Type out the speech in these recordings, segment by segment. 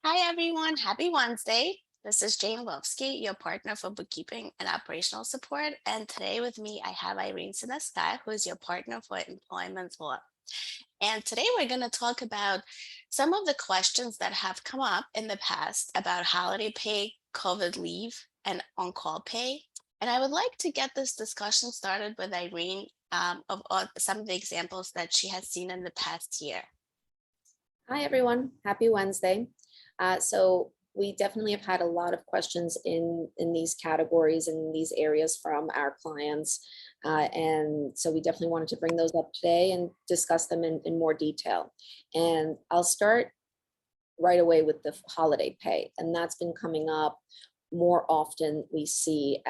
Hi, everyone. Happy Wednesday. This is Jane Lovsky, your partner for bookkeeping and operational support. And today with me, I have Irene Sinesky, who is your partner for employment law. And today we're going to talk about some of the questions that have come up in the past about holiday pay, COVID leave, and on-call pay. And I would like to get this discussion started with Irene of some of the examples that she has seen in the past year. Hi, everyone. Happy Wednesday. So we definitely have had a lot of questions in these categories and these areas from our clients. And so we definitely wanted to bring those up today and discuss them in more detail. And I'll start right away with the holiday pay. And that's been coming up more often. We see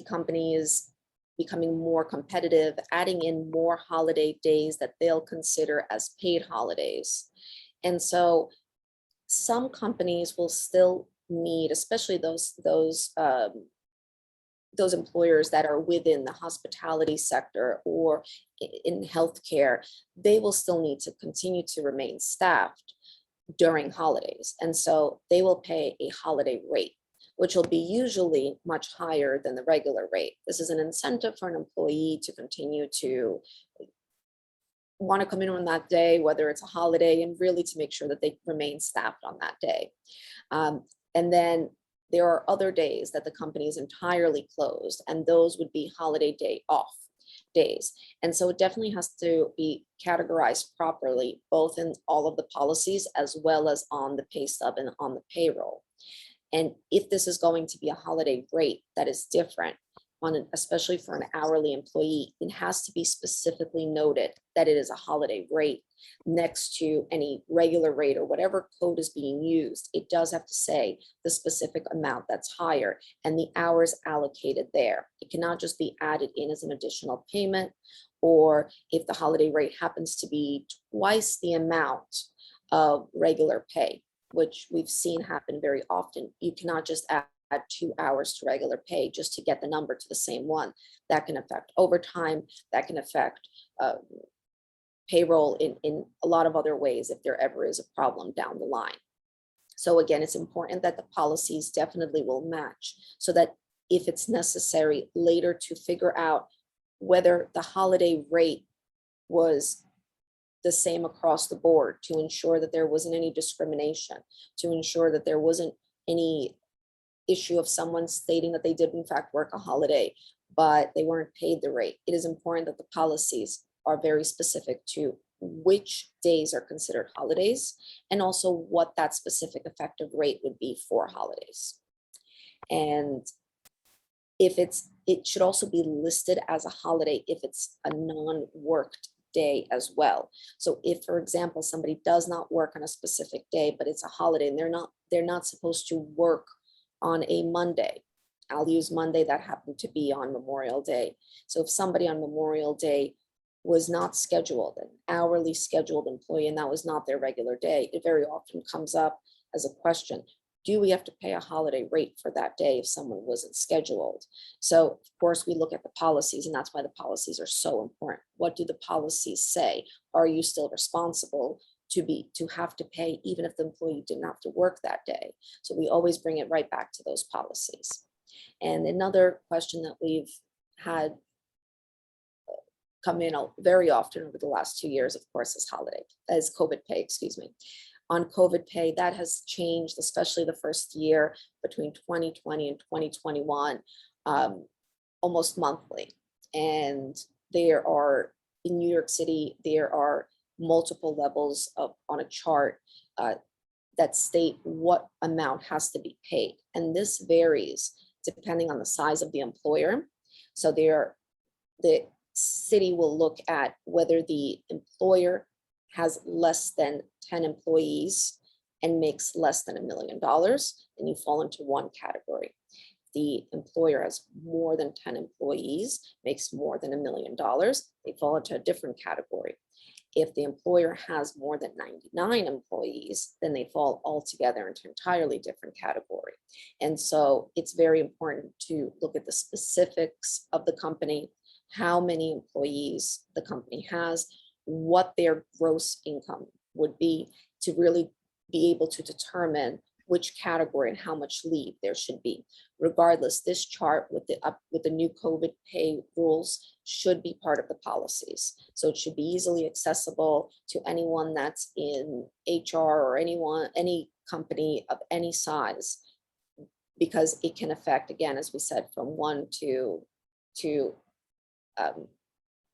companies becoming more competitive, adding in more holiday days that they'll consider as paid holidays. And so some companies will still need, especially those employers that are within the hospitality sector or in healthcare, they will still need to continue to remain staffed during holidays. And so they will pay a holiday rate, which will be usually much higher than the regular rate. This is an incentive for an employee to continue to want to come in on that day, whether it's a holiday, and really to make sure that they remain staffed on that day. And then there are other days that the company is entirely closed, and those would be holiday day off days. And so it definitely has to be categorized properly, both in all of the policies as well as on the pay stub and on the payroll. And if this is going to be a holiday rate that is different, especially for an hourly employee, it has to be specifically noted that it is a holiday rate next to any regular rate or whatever code is being used. It does have to say the specific amount that's higher and the hours allocated there. It cannot just be added in as an additional payment, or if the holiday rate happens to be twice the amount of regular pay, which we've seen happen very often. You cannot just add 2 hours to regular pay just to get the number to the same one. That can affect overtime, that can affect payroll in a lot of other ways if there ever is a problem down the line. So again, it's important that the policies definitely will match so that if it's necessary later to figure out whether the holiday rate was the same across the board, to ensure that there wasn't any discrimination, to ensure that there wasn't any issue of someone stating that they did in fact work a holiday, but they weren't paid the rate. It is important that the policies are very specific to which days are considered holidays and also what that specific effective rate would be for holidays. And it should also be listed as a holiday if it's a non-worked day as well. So if, for example, somebody does not work on a specific day, but it's a holiday and they're not supposed to work on a Monday. I'll use Monday that happened to be on Memorial Day. So if somebody on Memorial Day was not scheduled, an hourly scheduled employee, and that was not their regular day, it very often comes up as a question. Do we have to pay a holiday rate for that day if someone wasn't scheduled? So of course we look at the policies, and that's why the policies are so important. What do the policies say? Are you still responsible to have to pay even if the employee didn't have to work that day? So we always bring it right back to those policies. And another question that we've had come in very often over the last 2 years, of course, is COVID pay, excuse me. On COVID pay, that has changed, especially the first year between 2020 and 2021, almost monthly. And in New York City, there are multiple levels on a chart that state what amount has to be paid. And this varies depending on the size of the employer. So the city will look at whether the employer has less than 10 employees and makes less than $1 million, and you fall into one category. The employer has more than 10 employees, makes more than $1 million, they fall into a different category. If the employer has more than 99 employees, then they fall altogether into an entirely different category. And so it's very important to look at the specifics of the company, how many employees the company has, what their gross income would be, to really be able to determine which category and how much leave there should be. Regardless, this chart with the new COVID pay rules should be part of the policies. So it should be easily accessible to anyone that's in HR or any company of any size, because it can affect, again, as we said, from one to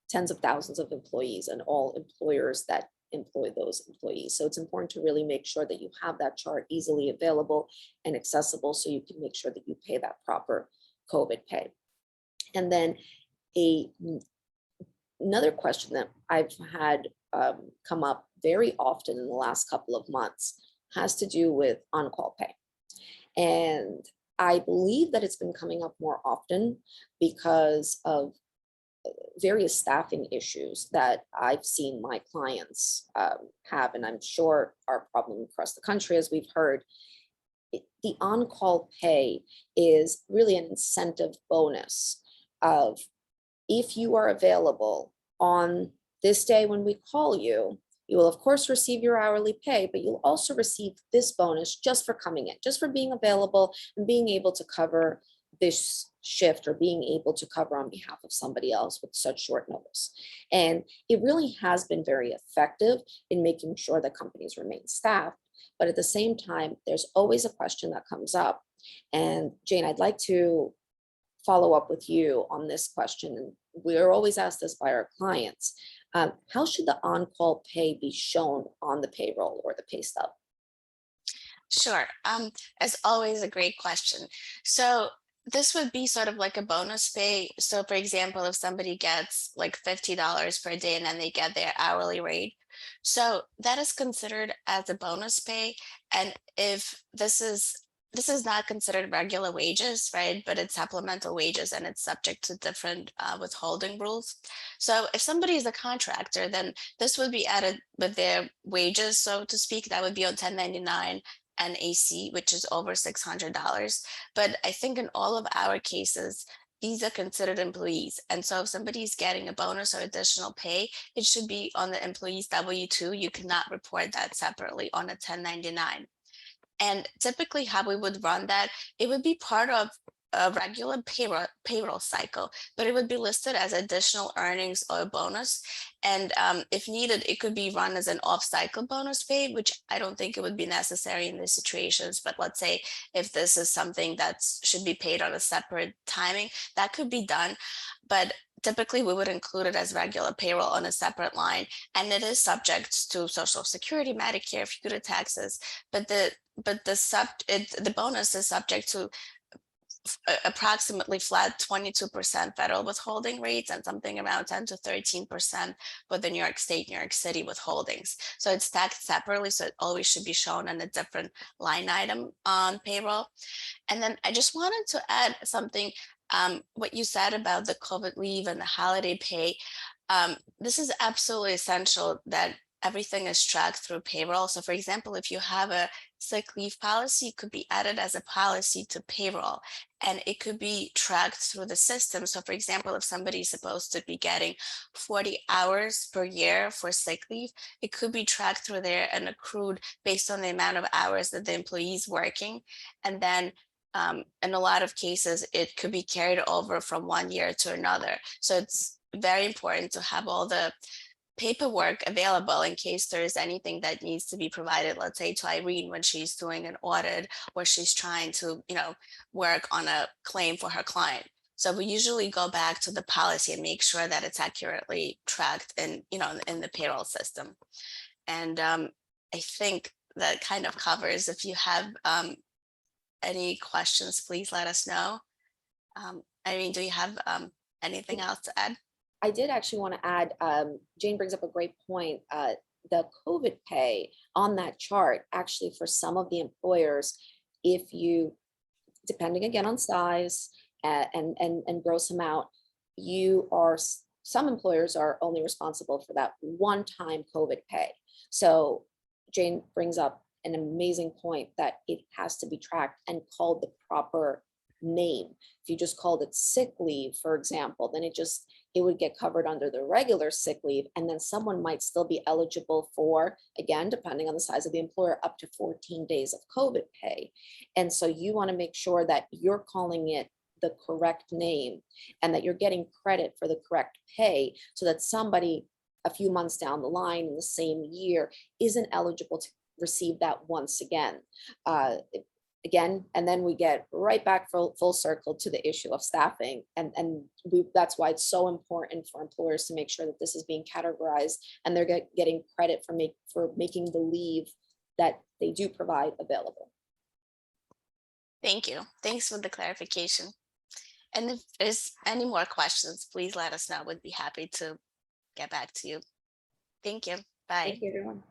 tens of thousands of employees and all employers that employ those employees. So it's important to really make sure that you have that chart easily available and accessible so you can make sure that you pay that proper COVID pay. And then another question that I've had come up very often in the last couple of months has to do with on-call pay. And I believe that it's been coming up more often because of various staffing issues that I've seen my clients have, and I'm sure are a problem across the country, as we've heard. The on-call pay is really an incentive bonus of, if you are available on this day when we call you, you will of course receive your hourly pay, but you'll also receive this bonus just for coming in, just for being available and being able to cover this shift or being able to cover on behalf of somebody else with such short notice. And it really has been very effective in making sure that companies remain staffed. But at the same time, there's always a question that comes up. And Jane, I'd like to follow up with you on this question. And we're always asked this by our clients. How should the on-call pay be shown on the payroll or the pay stub? Sure. As always, a great question. So this would be sort of like a bonus pay. So for example, if somebody gets like $50 per day and then they get their hourly rate, so that is considered as a bonus pay. And if this is not considered regular wages, right? But it's supplemental wages and it's subject to different withholding rules. So if somebody is a contractor, then this would be added with their wages, so to speak. That would be on 1099 and AC, which is over $600. But I think in all of our cases, these are considered employees. And so if somebody's getting a bonus or additional pay, it should be on the employee's W-2. You cannot report that separately on a 1099. And typically how we would run that, it would be part of a regular payroll cycle, but it would be listed as additional earnings or a bonus. And if needed, it could be run as an off-cycle bonus pay, which I don't think it would be necessary in these situations. But let's say if this is something that should be paid on a separate timing, that could be done. But typically we would include it as regular payroll on a separate line, and it is subject to Social Security, Medicare, FUTA taxes. But the bonus is subject to approximately flat 22% federal withholding rates and something around 10 to 13% for the New York State, New York City withholdings. So it's taxed separately, so it always should be shown on a different line item on payroll. And then I just wanted to add something, what you said about the COVID leave and the holiday pay. This is absolutely essential that everything is tracked through payroll. So for example, if you have a sick leave policy, it could be added as a policy to payroll, and it could be tracked through the system. So for example, if somebody's supposed to be getting 40 hours per year for sick leave, it could be tracked through there and accrued based on the amount of hours that the employee is working. And then in a lot of cases, it could be carried over from one year to another. So it's very important to have all the paperwork available in case there is anything that needs to be provided, let's say to Irene when she's doing an audit or she's trying to, work on a claim for her client. So we usually go back to the policy and make sure that it's accurately tracked in the payroll system. And I think that kind of covers. If you have any questions, please let us know. Irene, do you have anything else to add? I did actually want to add, Jane brings up a great point. The COVID pay on that chart, actually for some of the employers, if you, depending again on size and gross amount, some employers are only responsible for that one-time COVID pay. So Jane brings up an amazing point that it has to be tracked and called the proper name. If you just called it sick leave, for example, then it would get covered under the regular sick leave, and then someone might still be eligible for, again, depending on the size of the employer, up to 14 days of COVID pay. And so you want to make sure that you're calling it the correct name and that you're getting credit for the correct pay, so that somebody a few months down the line in the same year isn't eligible to receive that once again. Again, and then we get right back full circle to the issue of staffing. That's why it's so important for employers to make sure that this is being categorized and they're getting credit for making the leave that they do provide available. Thank you. Thanks for the clarification. And if there's any more questions, please let us know. We'd be happy to get back to you. Thank you. Bye. Thank you, everyone.